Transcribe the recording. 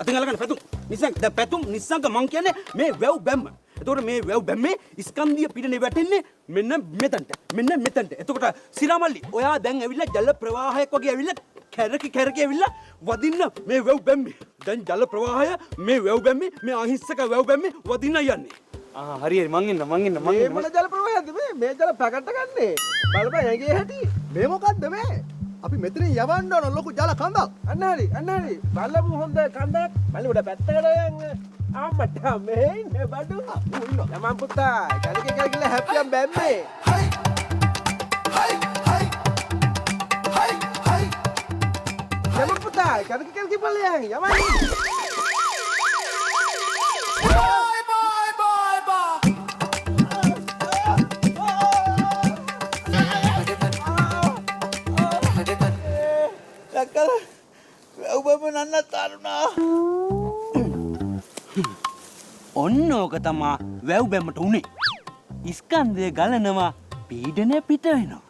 අතින් අල්ලගන්න පැතුම්. නිසංග දැන් පැතුම් නිසංග මං කියන්නේ මේ වැව් බැම්ම. එතකොට මේ වැව් බැම්මේ ස්කන්ධිය පිටනේ වැටෙන්නේ මෙන්න මෙතනට. මෙන්න මෙතනට. එතකොට සිරාමල්ලි ඔයා දැන් ඇවිල්ලා ජල ප්‍රවාහයක් වගේ ඇවිල්ලා කැරකි ඇවිල්ලා වදින්න මේ වැව් බැම්මේ. දැන් ජල ප්‍රවාහය මේ වැව් බැම්මේ මේ අහිංසක වැව් බැම්මේ වදින්න යන්නේ. හරි මං ඉන්න මේ මොන ජල ප්‍රවාහයක්ද මේ ජල පැකට්ට ගන්නේ බලපන් ඇගේ හැටි මේ මොකද්ද මේ අපි මෙතනින් යවන්න ඕන ලොකු ජල කඳක් අන්න හරි බලමු හොඳ කඳක් මල්ලි උඩ පැත්තකට යන්න ආම්මට මේ ඉන්නේ බඩු යමන් පුතා කලකේ කලකිලා හැප්පියම් බැම්මේ යමන් පුතා කලකේ කලකේ බලයන් යමන් ඔන්න ඕක තමා වැව් බැම්මට උනේ. ස්කන්ධය ගලනවා පීඩනය පිට වෙනවා.